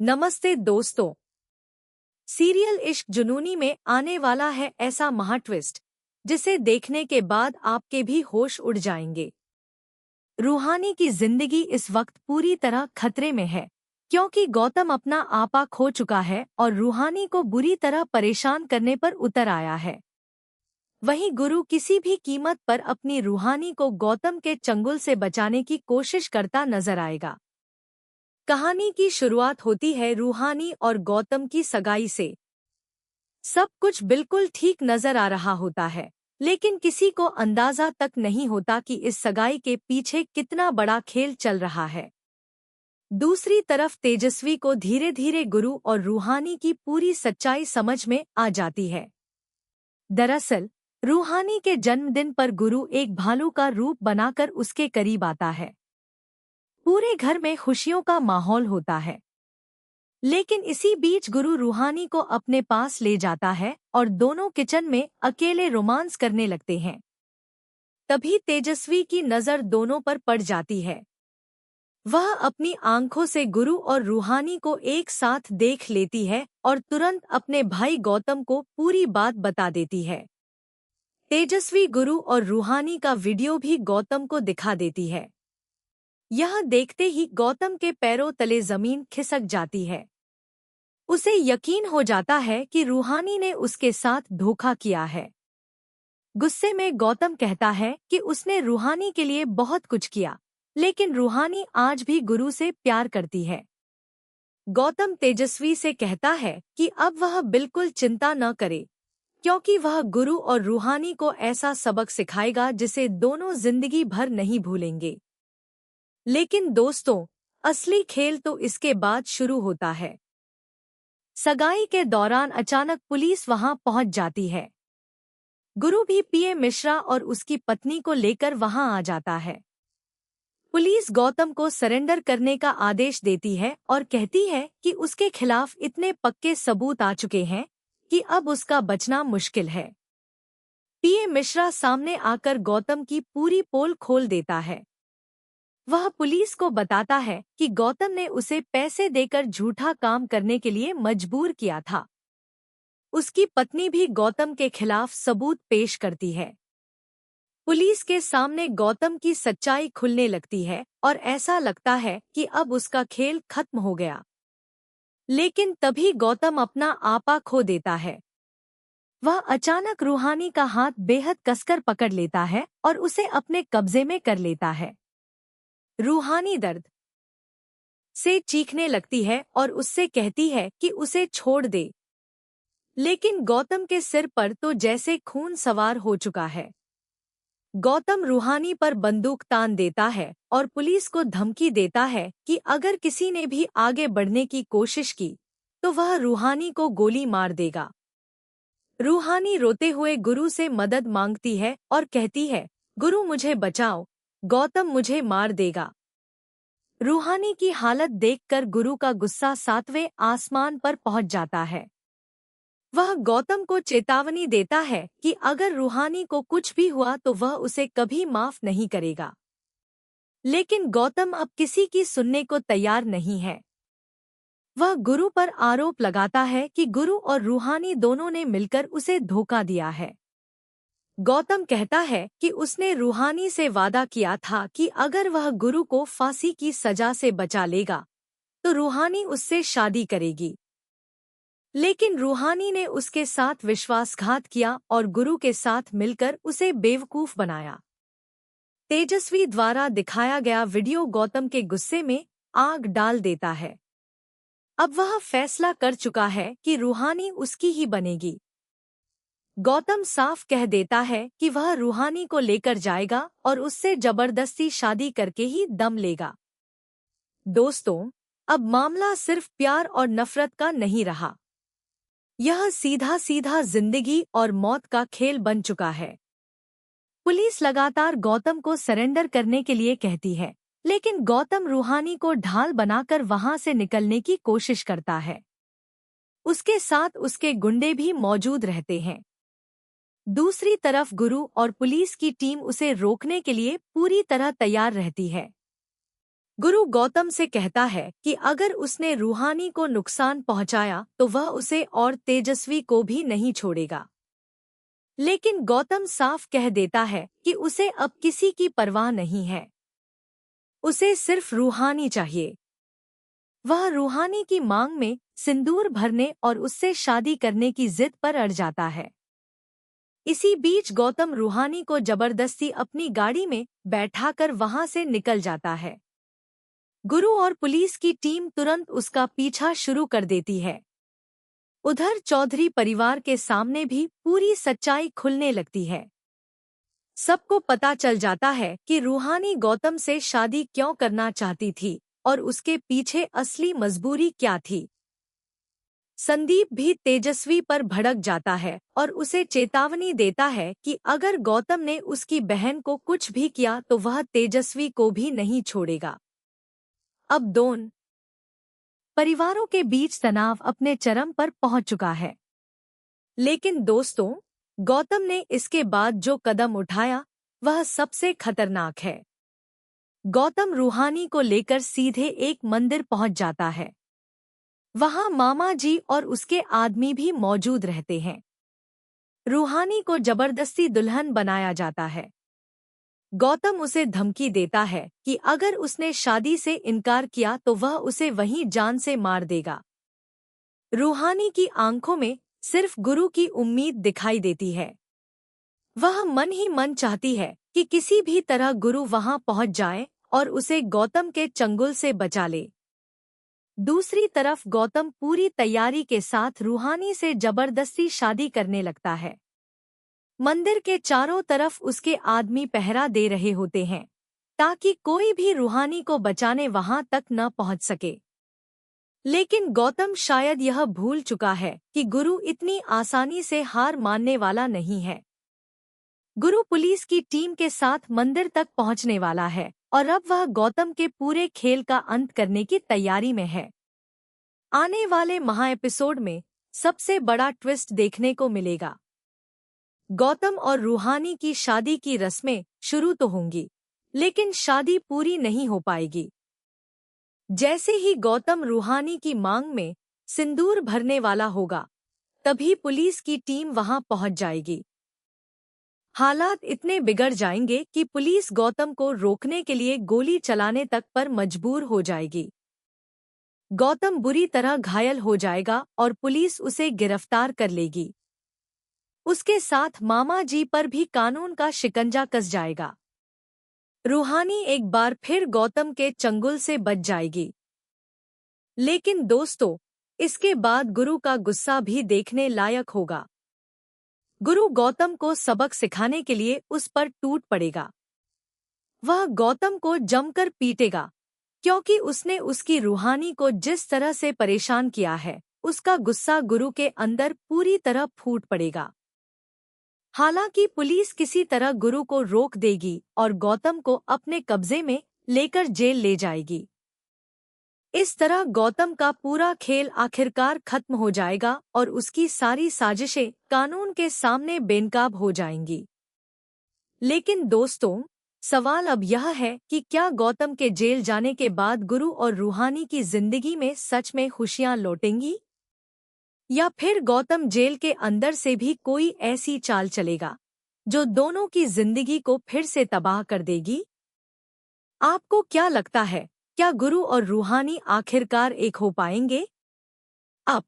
नमस्ते दोस्तों। सीरियल इश्क जुनूनी में आने वाला है ऐसा महा ट्विस्ट जिसे देखने के बाद आपके भी होश उड़ जाएंगे। रूहानी की जिंदगी इस वक्त पूरी तरह खतरे में है क्योंकि गौतम अपना आपा खो चुका है और रूहानी को बुरी तरह परेशान करने पर उतर आया है। वहीं गुरु किसी भी कीमत पर अपनी रूहानी को गौतम के चंगुल से बचाने की कोशिश करता नजर आएगा। कहानी की शुरुआत होती है रूहानी और गौतम की सगाई से। सब कुछ बिल्कुल ठीक नजर आ रहा होता है, लेकिन किसी को अंदाजा तक नहीं होता कि इस सगाई के पीछे कितना बड़ा खेल चल रहा है। दूसरी तरफ तेजस्वी को धीरे धीरे गुरु और रूहानी की पूरी सच्चाई समझ में आ जाती है। दरअसल रूहानी के जन्मदिन पर गुरु एक भालू का रूप बनाकर उसके करीब आता है। पूरे घर में खुशियों का माहौल होता है, लेकिन इसी बीच गुरु रूहानी को अपने पास ले जाता है और दोनों किचन में अकेले रोमांस करने लगते हैं। तभी तेजस्वी की नज़र दोनों पर पड़ जाती है। वह अपनी आंखों से गुरु और रूहानी को एक साथ देख लेती है और तुरंत अपने भाई गौतम को पूरी बात बता देती है। तेजस्वी गुरु और रूहानी का वीडियो भी गौतम को दिखा देती है। यह देखते ही गौतम के पैरों तले जमीन खिसक जाती है। उसे यकीन हो जाता है कि रूहानी ने उसके साथ धोखा किया है। गुस्से में गौतम कहता है कि उसने रूहानी के लिए बहुत कुछ किया, लेकिन रूहानी आज भी गुरु से प्यार करती है। गौतम तेजस्वी से कहता है कि अब वह बिल्कुल चिंता न करे, क्योंकि वह गुरु और रूहानी को ऐसा सबक सिखाएगा जिसे दोनों जिंदगी भर नहीं भूलेंगे। लेकिन दोस्तों, असली खेल तो इसके बाद शुरू होता है। सगाई के दौरान अचानक पुलिस वहां पहुंच जाती है। गुरु भी पीए मिश्रा और उसकी पत्नी को लेकर वहां आ जाता है। पुलिस गौतम को सरेंडर करने का आदेश देती है और कहती है कि उसके खिलाफ इतने पक्के सबूत आ चुके हैं कि अब उसका बचना मुश्किल है। पीए मिश्रा सामने आकर गौतम की पूरी पोल खोल देता है। वह पुलिस को बताता है कि गौतम ने उसे पैसे देकर झूठा काम करने के लिए मजबूर किया था। उसकी पत्नी भी गौतम के खिलाफ सबूत पेश करती है। पुलिस के सामने गौतम की सच्चाई खुलने लगती है और ऐसा लगता है कि अब उसका खेल खत्म हो गया। लेकिन तभी गौतम अपना आपा खो देता है। वह अचानक रूहानी का हाथ बेहद कसकर पकड़ लेता है और उसे अपने कब्जे में कर लेता है। रूहानी दर्द से चीखने लगती है और उससे कहती है कि उसे छोड़ दे, लेकिन गौतम के सिर पर तो जैसे खून सवार हो चुका है। गौतम रूहानी पर बंदूक तान देता है और पुलिस को धमकी देता है कि अगर किसी ने भी आगे बढ़ने की कोशिश की तो वह रूहानी को गोली मार देगा। रूहानी रोते हुए गुरु से मदद मांगती है और कहती है, गुरु मुझे बचाओ, गौतम मुझे मार देगा। रूहानी की हालत देखकर गुरु का गुस्सा 7वें आसमान पर पहुंच जाता है। वह गौतम को चेतावनी देता है कि अगर रूहानी को कुछ भी हुआ तो वह उसे कभी माफ नहीं करेगा। लेकिन गौतम अब किसी की सुनने को तैयार नहीं है। वह गुरु पर आरोप लगाता है कि गुरु और रूहानी दोनों ने मिलकर उसे धोखा दिया है। गौतम कहता है कि उसने रूहानी से वादा किया था कि अगर वह गुरु को फांसी की सजा से बचा लेगा तो रूहानी उससे शादी करेगी। लेकिन रूहानी ने उसके साथ विश्वासघात किया और गुरु के साथ मिलकर उसे बेवकूफ बनाया। तेजस्वी द्वारा दिखाया गया वीडियो गौतम के गुस्से में आग डाल देता है। अब वह फैसला कर चुका है कि रूहानी उसकी ही बनेगी। गौतम साफ कह देता है कि वह रूहानी को लेकर जाएगा और उससे जबरदस्ती शादी करके ही दम लेगा। दोस्तों, अब मामला सिर्फ प्यार और नफरत का नहीं रहा। यह सीधा सीधा जिंदगी और मौत का खेल बन चुका है। पुलिस लगातार गौतम को सरेंडर करने के लिए कहती है, लेकिन गौतम रूहानी को ढाल बनाकर वहां से निकलने की कोशिश करता है। उसके साथ उसके गुंडे भी मौजूद रहते हैं। दूसरी तरफ गुरु और पुलिस की टीम उसे रोकने के लिए पूरी तरह तैयार रहती है। गुरु गौतम से कहता है कि अगर उसने रूहानी को नुकसान पहुंचाया तो वह उसे और तेजस्वी को भी नहीं छोड़ेगा। लेकिन गौतम साफ कह देता है कि उसे अब किसी की परवाह नहीं है, उसे सिर्फ रूहानी चाहिए। वह रूहानी की मांग में सिंदूर भरने और उससे शादी करने की जिद पर अड़ जाता है। इसी बीच गौतम रूहानी को जबरदस्ती अपनी गाड़ी में बैठाकर वहां से निकल जाता है। गुरु और पुलिस की टीम तुरंत उसका पीछा शुरू कर देती है। उधर चौधरी परिवार के सामने भी पूरी सच्चाई खुलने लगती है। सबको पता चल जाता है कि रूहानी गौतम से शादी क्यों करना चाहती थी और उसके पीछे असली मजबूरी क्या थी। संदीप भी तेजस्वी पर भड़क जाता है और उसे चेतावनी देता है कि अगर गौतम ने उसकी बहन को कुछ भी किया तो वह तेजस्वी को भी नहीं छोड़ेगा। अब दोनों परिवारों के बीच तनाव अपने चरम पर पहुंच चुका है। लेकिन दोस्तों, गौतम ने इसके बाद जो कदम उठाया वह सबसे खतरनाक है। गौतम रूहानी को लेकर सीधे एक मंदिर पहुंच जाता है। वहां मामा जी और उसके आदमी भी मौजूद रहते हैं। रूहानी को जबरदस्ती दुल्हन बनाया जाता है। गौतम उसे धमकी देता है कि अगर उसने शादी से इनकार किया तो वह उसे वहीं जान से मार देगा। रूहानी की आंखों में सिर्फ गुरु की उम्मीद दिखाई देती है। वह मन ही मन चाहती है कि किसी भी तरह गुरु वहां पहुंच जाए और उसे गौतम के चंगुल से बचा ले। दूसरी तरफ गौतम पूरी तैयारी के साथ रूहानी से जबरदस्ती शादी करने लगता है। मंदिर के चारों तरफ उसके आदमी पहरा दे रहे होते हैं ताकि कोई भी रूहानी को बचाने वहां तक न पहुंच सके। लेकिन गौतम शायद यह भूल चुका है कि गुरु इतनी आसानी से हार मानने वाला नहीं है। गुरु पुलिस की टीम के साथ मंदिर तक पहुंचने वाला है और अब वह गौतम के पूरे खेल का अंत करने की तैयारी में है। आने वाले महा एपिसोड में सबसे बड़ा ट्विस्ट देखने को मिलेगा। गौतम और रूहानी की शादी की रस्में शुरू तो होंगी, लेकिन शादी पूरी नहीं हो पाएगी। जैसे ही गौतम रूहानी की मांग में सिंदूर भरने वाला होगा, तभी पुलिस की टीम वहां पहुंच जाएगी। हालात इतने बिगड़ जाएंगे कि पुलिस गौतम को रोकने के लिए गोली चलाने तक पर मजबूर हो जाएगी। गौतम बुरी तरह घायल हो जाएगा और पुलिस उसे गिरफ्तार कर लेगी। उसके साथ मामा जी पर भी कानून का शिकंजा कस जाएगा। रूहानी एक बार फिर गौतम के चंगुल से बच जाएगी। लेकिन दोस्तों, इसके बाद गुरु का गुस्सा भी देखने लायक होगा। गुरु गौतम को सबक सिखाने के लिए उस पर टूट पड़ेगा। वह गौतम को जमकर पीटेगा, क्योंकि उसने उसकी रूहानी को जिस तरह से परेशान किया है, उसका गुस्सा गुरु के अंदर पूरी तरह फूट पड़ेगा। हालांकि पुलिस किसी तरह गुरु को रोक देगी और गौतम को अपने कब्जे में लेकर जेल ले जाएगी। इस तरह गौतम का पूरा खेल आखिरकार खत्म हो जाएगा और उसकी सारी साजिशें कानून के सामने बेनकाब हो जाएंगी। लेकिन दोस्तों, सवाल अब यह है कि क्या गौतम के जेल जाने के बाद गुरु और रूहानी की जिंदगी में सच में खुशियां लौटेंगी, या फिर गौतम जेल के अंदर से भी कोई ऐसी चाल चलेगा जो दोनों की जिंदगी को फिर से तबाह कर देगी? आपको क्या लगता है, क्या गुरु और रूहानी आखिरकार एक हो पाएंगे? आप